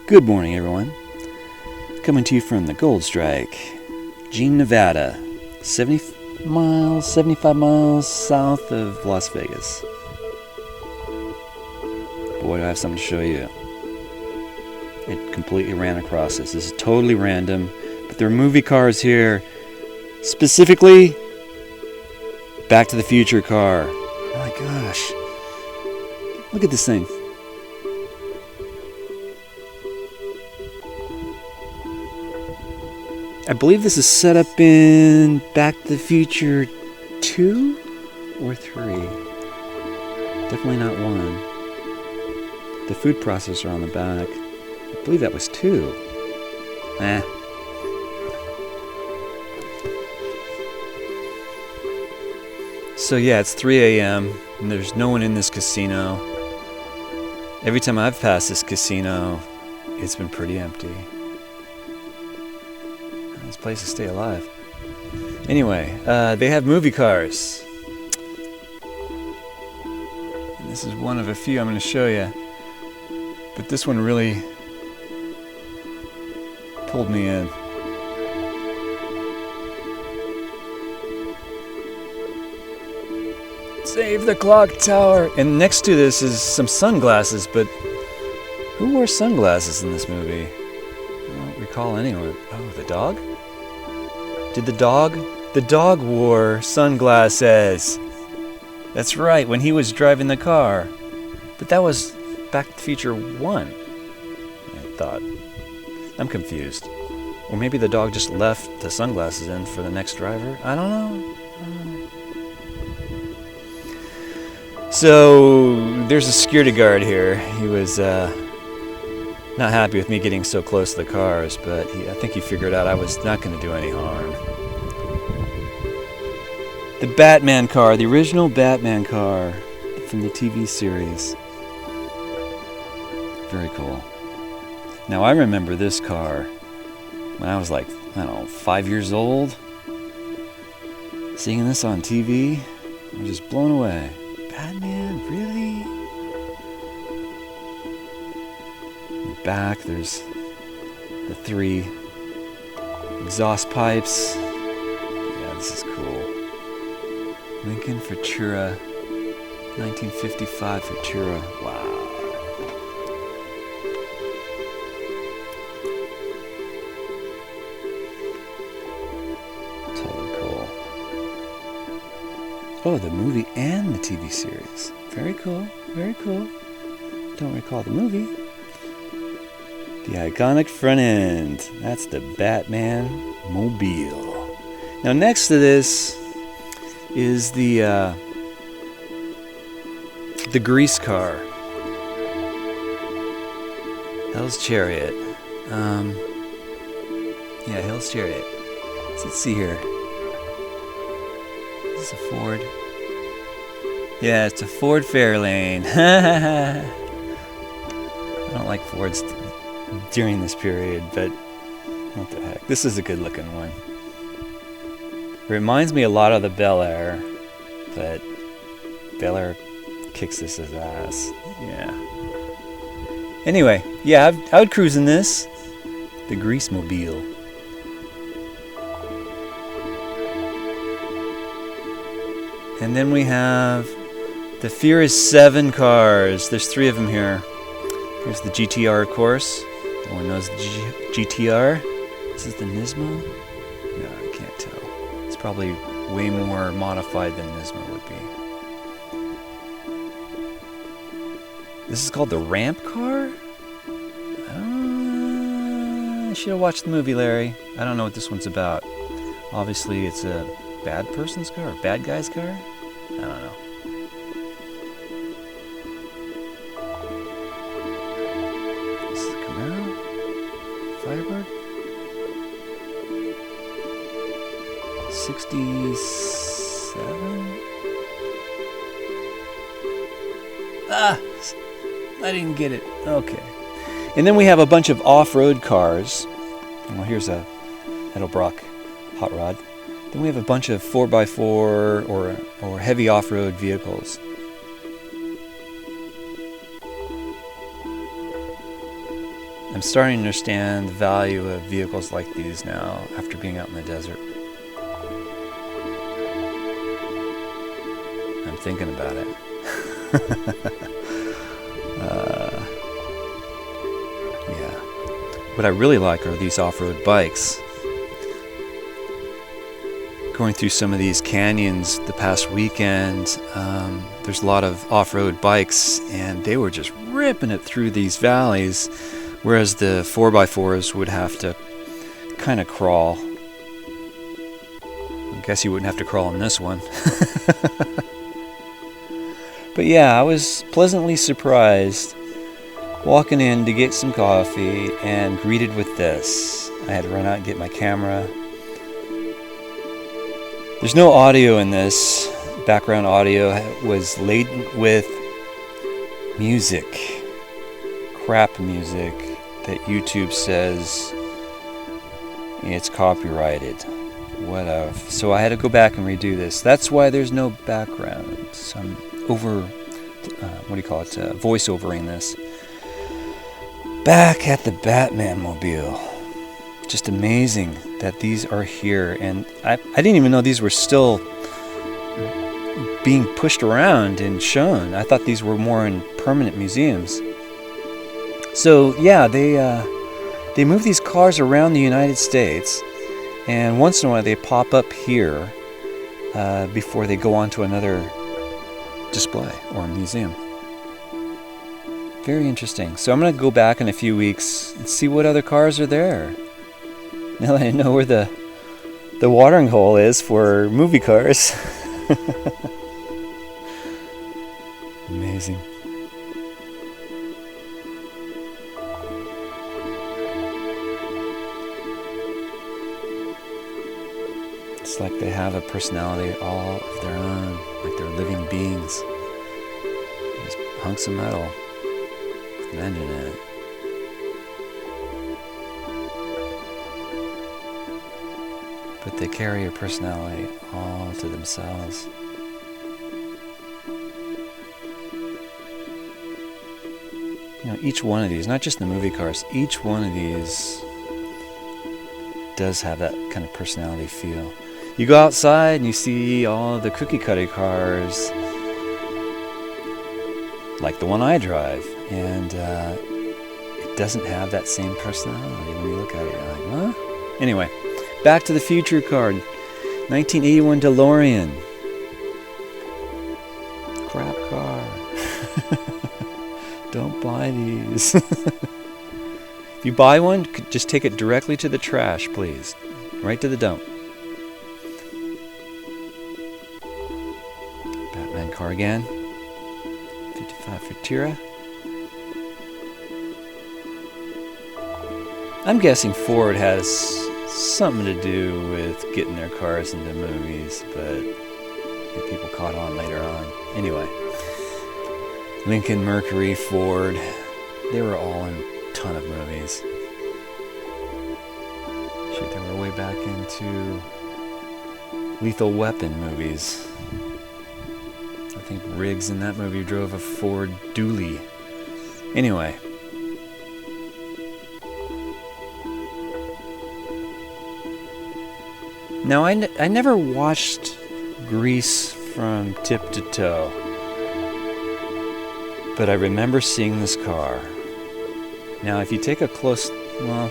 Good morning, everyone. Coming to you from the Gold Strike, Jean, Nevada, 75 miles south of Las Vegas. Boy, do I have something to show you. It completely ran across this. This is totally random, but there are movie cars here, specifically Back to the Future car. Oh my gosh. Look at this thing. I believe this is set up in Back to the Future 2 or 3. Definitely not 1. The food processor on the back. I believe that was 2. So yeah, it's 3 a.m. and there's no one in this casino. Every time I've passed this casino, it's been pretty empty. This place to stay alive. Anyway, they have movie cars. And this is one of a few I'm going to show you. But this one really pulled me in. Save the clock tower! And next to this is some sunglasses, but who wore sunglasses in this movie? I don't recall anyone. Oh, the dog? Did the dog? The dog wore sunglasses. That's right, when he was driving the car. But that was Back to the Future 1, I thought. I'm confused. Or maybe the dog just left the sunglasses in for the next driver. I don't know. So, there's a security guard here. He was not happy with me getting so close to the cars, but I think he figured out I was not going to do any harm. The Batman car, the original Batman car from the TV series. Very cool. Now I remember this car when I was like, 5 years old. Seeing this on TV, I'm just blown away. Batman, really? In the back, there's the 3 exhaust pipes. Yeah, this is cool. Lincoln Futura, 1955 Futura. Wow. Totally cool. Oh, the movie and the TV series. Very cool. Very cool. Don't recall the movie. The iconic front end. That's the Batman Mobile. Now next to this is the grease car. Hell's Chariot. Yeah, Hell's Chariot. So let's see here. Is this a Ford? Yeah, it's a Ford Fairlane. I don't like Fords during this period, but what the heck. This is a good looking one. It reminds me a lot of the Bel Air, but Bel Air kicks this as ass. Yeah. Anyway, yeah, I would cruise in this. The Grease Mobile. And then we have the Furious 7 cars. There's 3 of them here. Here's the GTR, of course. No one knows the GTR. This is the Nismo. No, I can't tell. It's probably way more modified than Nismo would be. This is called the Ramp Car? I should have watched the movie, Larry. I don't know what this one's about. Obviously, it's a bad person's car, or bad guy's car? I don't know. This is a Camaro? Firebird? 67? I didn't get it. Okay. And then we have a bunch of off-road cars. Well, here's a Edelbrock hot rod. Then we have a bunch of 4x4 or heavy off-road vehicles. I'm starting to understand the value of vehicles like these now after being out in the desert. I'm thinking about it. Yeah. What I really like are these off-road bikes. Going through some of these canyons the past weekend, there's a lot of off-road bikes, and they were just ripping it through these valleys, whereas the 4x4s would have to kind of crawl. I guess you wouldn't have to crawl in this one. But yeah, I was pleasantly surprised walking in to get some coffee and greeted with this. I had to run out and get my camera. There's no audio in this. Background audio was laden with music. Crap music that YouTube says it's copyrighted. Whatever. So I had to go back and redo this. That's why there's no background. So I'm voice-overing this. Back at the Batman Mobile. Just amazing that these are here, and I didn't even know these were still being pushed around and shown. I thought these were more in permanent museums. So yeah, they move these cars around the United States, and once in a while they pop up here before they go on to another display or museum. Very interesting. So I'm going to go back in a few weeks and see what other cars are there. Now that I know where the watering hole is for movie cars. Amazing. It's like they have a personality all of their own, like they're living beings. Just hunks of metal with an engine in it. But they carry a personality all to themselves. You know, each one of these, not just the movie cars, each one of these does have that kind of personality feel. You go outside and you see all the cookie cutter cars, like the one I drive, and it doesn't have that same personality. When you look at it, you're like, huh? Anyway. Back to the Future car, 1981 DeLorean. Crap car. Don't buy these. If you buy one, just take it directly to the trash, please. Right to the dump. Batman car again. 55 for Tira. I'm guessing Ford has something to do with getting their cars into movies, but people caught on later on. Anyway, Lincoln-Mercury Ford, they were all in a ton of movies. Shoot, they were way back into Lethal Weapon movies. I think Riggs in that movie drove a Ford Dually. Anyway. Now, I never watched Grease from tip to toe, but I remember seeing this car. Now, if you take a close, well,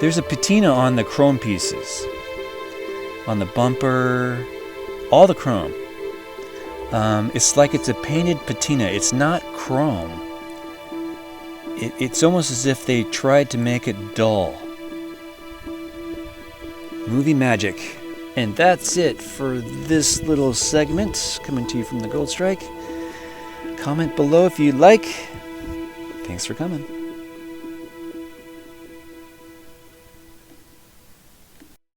there's a patina on the chrome pieces, on the bumper, all the chrome. It's like it's a painted patina. It's not chrome. It's almost as if they tried to make it dull. Movie magic. And that's it for this little segment coming to you from the Gold Strike. Comment below if you'd like. Thanks for coming.